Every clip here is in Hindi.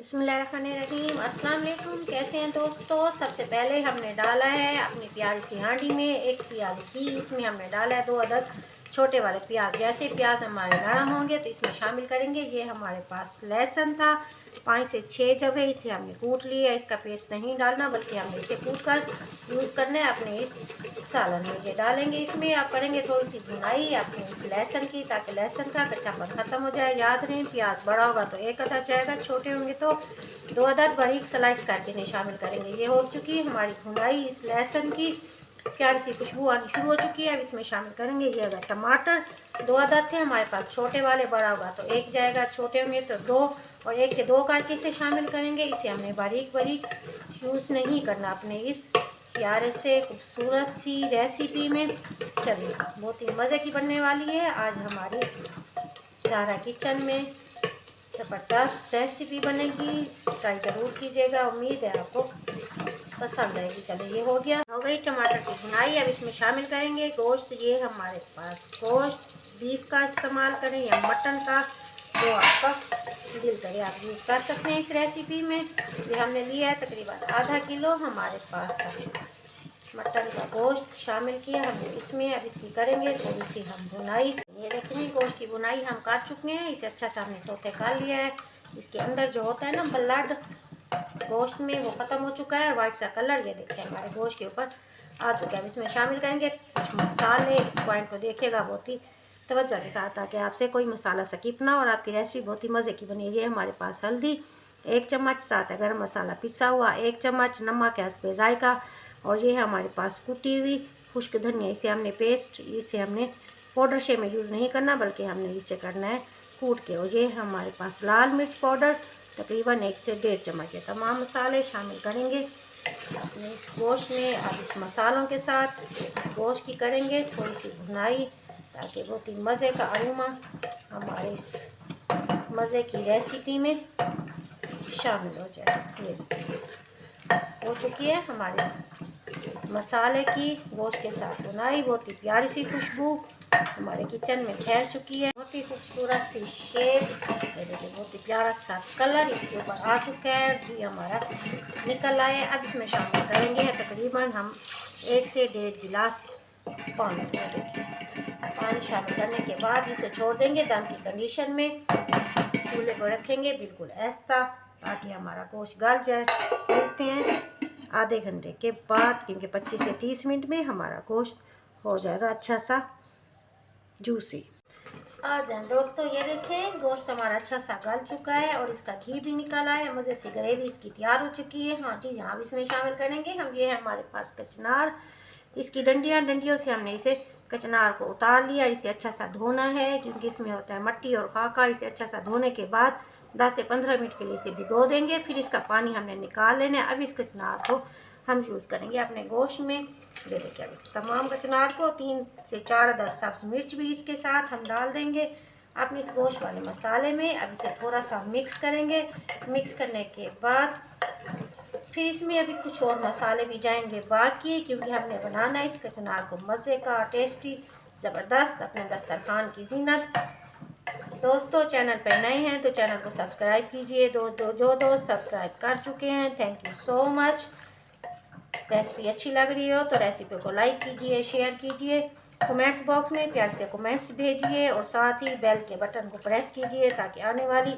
बिस्मिल्लाहिर्रहमानिर्रहीम। अस्सलाम वालेकुम। कैसे हैं दोस्तों? सबसे पहले हमने डाला है अपनी प्यारी सी हांडी में एक प्याली घी। इसमें हमने डाला है 2 अदद छोटे वाले प्याज। जैसे प्याज हमारे नरम होंगे तो इसमें शामिल करेंगे। ये हमारे पास लहसुन था 5 से 6 जगह, इसे हमने कूट लिया। इसका पेस्ट नहीं डालना बल्कि हमने इसे कूट कर यूज़ करना है अपने इस सालन में। ये डालेंगे इसमें। आप करेंगे थोड़ी सी भुनाई अपने इस लहसुन की, ताकि लहसुन का कच्चापन ख़त्म हो जाए। याद रहे प्याज बड़ा होगा तो 1 अदद जाएगा, छोटे होंगे तो 2 अदद बारीक स्लाइस करके नहीं शामिल करेंगे। ये हो चुकी है हमारी भुनाई इस लहसुन की, प्यारी सी खुशबू आनी शुरू हो चुकी है। अब इसमें शामिल करेंगे ये अगर टमाटर 2 अदद थे हमारे पास, छोटे वाले, बड़ा होगा तो 1 जाएगा, छोटे होंगे तो 2, और 1 के 2 करके इसे शामिल करेंगे। इसे हमने बारीक बारीक यूज़ नहीं करना अपने इस प्यारे से खूबसूरत सी रेसिपी में। चलिए, बहुत ही मज़े की बनने वाली है आज हमारी ज़ाहरा किचन में। ज़बरदस्त रेसिपी बनेगी, ट्राई ज़रूर कीजिएगा। उम्मीद है आपको पसंद आएगी। चलिए, ये हो गई टमाटर की भुनाई। अब इसमें शामिल करेंगे गोश्त। ये हमारे पास गोश्त बीफ का इस्तेमाल करें या मटन का, जो आपका दिल करे आप यूज़ कर सकते हैं इस रेसिपी में। ये हमने लिया है तकरीबन आधा किलो हमारे पास मटन का गोश्त शामिल किया हमने इसमें। अब इसकी करेंगे थोड़ी सी हम भुनाई। ये देखेंगे गोश्त की भुनाई हम कर चुके हैं। इसे अच्छा सा हमने सौते कर लिया है। इसके अंदर जो होता है ना ब्लड गोश्त में, वो ख़त्म हो चुका है। वाइट सा कलर ये देखें हमारे गोश्त के ऊपर आ चुका है। अब इसमें शामिल करेंगे कुछ मसाले। इस पॉइंट को देखिएगा बहुत ही तवज्जो के साथ, ताकि आपसे कोई मसाला स्किप ना और आपकी रेसिपी बहुत ही मज़े की बनी। ये हमारे पास हल्दी 1 चम्मच, साथ गरम मसाला पिसा हुआ 1 चम्मच, नमक है हस्बे जायका, और ये है हमारे पास कुटी हुई खुश्क धनिया। इसे हमने पेस्ट, इसे हमने पाउडर शेप में यूज़ नहीं करना बल्कि हमने इसे करना है कूट के। और ये है हमारे पास लाल मिर्च पाउडर तकरीबन 1 से 1.5 चम्मच। ये तमाम मसाले शामिल करेंगे अपने इस गोश्त में। अब इस मसालों के साथ इस गोश्त की करेंगे थोड़ी सी भुनाई, ताकि बहुत ही मज़े का अरोमा हमारे इस मज़े की रेसिपी में शामिल हो जाए। ये हो चुकी है हमारे मसाले की गोश्त के साथ भुनाई। बहुत ही प्यारी सी खुशबू हमारे किचन में फैल चुकी है। बहुत ही खूबसूरत सी शेप, बहुत ही प्यारा सा कलर इसके ऊपर आ चुका है। घी हमारा निकल आए। अब इसमें शामिल करेंगे तकरीबन हम 1 से 1.5 गिलास पानी। पानी शामिल करने के बाद इसे छोड़ देंगे दम की कंडीशन में। चूल्हे को रखेंगे बिल्कुल ऐसा, ताकि हमारा गोश्त गल जाए। मिलते हैं आधे घंटे के बाद, क्योंकि 25 से 30 मिनट में हमारा गोश्त हो जाएगा अच्छा सा जूसी। आ जाए दोस्तों, ये देखें गोश्त हमारा अच्छा सा गल चुका है और इसका घी भी निकल आया है। मज़े से ग्रेवी इसकी तैयार हो चुकी है। हाँ जी, यहाँ इसमें शामिल करेंगे हम, ये है हमारे पास कचनार। इसकी डंडियों से हमने इसे कचनार को उतार लिया। इसे अच्छा सा धोना है, क्योंकि इसमें होता है मट्टी और खाका। इसे अच्छा सा धोने के बाद 10 से 15 मिनट के लिए इसे भिगो देंगे। फिर इसका पानी हमने निकाल लेना है। अब इस कचनार को हम यूज़ करेंगे अपने गोश्त में। ये देखिए, अब इस तमाम कचनार को 3 से 4 अदद सब्ज़ मिर्च भी इसके साथ हम डाल देंगे अपने इस गोश्त वाले मसाले में। अब इसे थोड़ा सा मिक्स करेंगे। मिक्स करने के बाद फिर इसमें अभी कुछ और मसाले भी जाएंगे बाकी, क्योंकि हमने बनाना है इस कचनार को मज़े का, टेस्टी, ज़बरदस्त, अपने दस्तरखान की ज़ीनत। दोस्तों, चैनल पर नए हैं तो चैनल को सब्सक्राइब कीजिए। जो दोस्त सब्सक्राइब कर चुके हैं, thank you so much. Recipe अच्छी लग रही हो तो रेसिपी को लाइक कीजिए, शेयर कीजिए, कमेंट्स बॉक्स में प्यार से कमेंट्स भेजिए, और साथ ही बेल के बटन को प्रेस कीजिए, ताकि आने वाली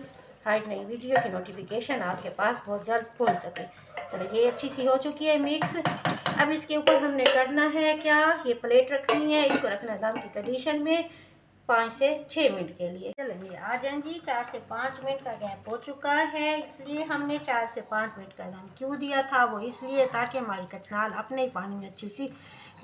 हर नई वीडियो की नोटिफिकेशन आपके पास बहुत जल्द पहुंच सके। चलिए, ये अच्छी सी हो चुकी है मिक्स। अब इसके ऊपर हमने करना है क्या, ये प्लेट रखनी है, इसको रखना है दम की कंडीशन में 5 से 6 मिनट के लिए। चलेंगे आ जाएं जी। 4 से 5 मिनट का गैप हो चुका है। इसलिए हमने 4 से 5 मिनट का दम क्यों दिया था, वो इसलिए ताकि हमारी कचनाल अपने ही पानी में अच्छी सी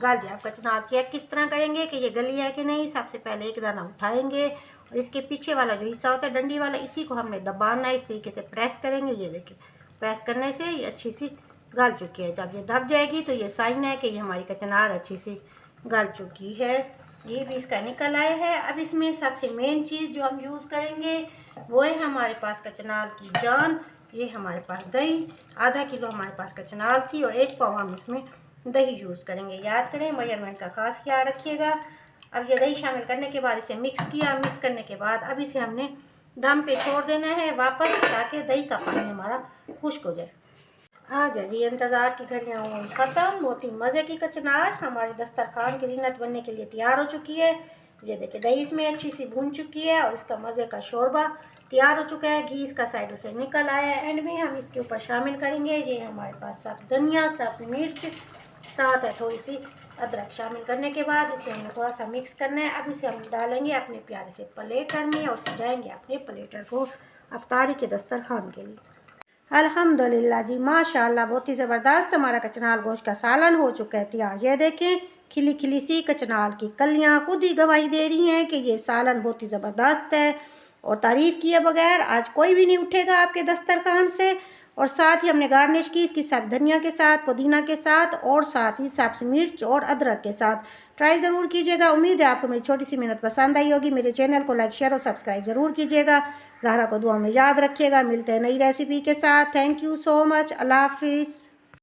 गल जाए। कचनाल चेक किस तरह करेंगे कि ये गली है कि नहीं। सबसे पहले एक दाना उठाएंगे और इसके पीछे वाला जो हिस्सा होता है डंडी वाला, इसी को हमने दबाना है। इस तरीके से प्रेस करेंगे। ये देखिए, प्रेस करने से ये अच्छी सी गल चुकी है। जब ये दब जाएगी तो ये साइन है कि ये हमारी कचनार अच्छी सी गल चुकी है। ये भी इसका निकल आया है। अब इसमें सबसे मेन चीज़ जो हम यूज़ करेंगे वो है हमारे पास कचनाल की जान। ये हमारे पास दही, आधा किलो हमारे पास कचनाल थी और 1 पाव हम इसमें दही यूज़ करेंगे। याद करें, मेजरमेंट का खास ख्याल रखिएगा। अब ये दही शामिल करने के बाद इसे मिक्स किया। मिक्स करने के बाद अब इसे हमने दम पे छोड़ देना है वापस, ताकि दही का पानी हमारा खुश्क हो जाए। हाँ जी, इंतज़ार की घड़ियाँ हुई ख़त्म। बहुत ही मज़े की कचनार हमारी दस्तरखान की ज़ीनत बनने के लिए तैयार हो चुकी है। ये देखिए दही इसमें अच्छी सी भून चुकी है और इसका मज़े का शोरबा तैयार हो चुका है। घी इसका साइडों से निकल आया है। एंड में हम इसके ऊपर शामिल करेंगे, ये हमारे पास सब्ज़ धनिया, सब्ज़ मिर्च, साथ है थोड़ी सी अदरक। शामिल करने के बाद इसे हमें थोड़ा सा मिक्स करना है। अब इसे हम डालेंगे अपने प्यारे से प्लेटर में और सजाएंगे अपने प्लेटर को अफ्तारी के दस्तरखान के लिए। अल्हम्दुलिल्लाह जी, माशाल्लाह, बहुत ही ज़बरदस्त हमारा कचनाल गोश्त का सालन हो चुका है तैयार। ये देखें खिली खिली सी कचनाल की कलियाँ खुद ही गवाही दे रही हैं कि ये सालन बहुत ही ज़बरदस्त है, और तारीफ़ किए बगैर आज कोई भी नहीं उठेगा आपके दस्तरखान से। और साथ ही हमने गार्निश की इसकी सब्ज़ धनिया के साथ, पुदीना के साथ, और साथ ही सब्ज़ मिर्च और अदरक के साथ। ट्राई ज़रूर कीजिएगा। उम्मीद है आपको मेरी छोटी सी मेहनत पसंद आई होगी। मेरे चैनल को लाइक, शेयर और सब्सक्राइब ज़रूर कीजिएगा। ज़हरा को दुआ में याद रखिएगा। मिलते हैं नई रेसिपी के साथ। Thank you so much. अल्लाह हाफिज़।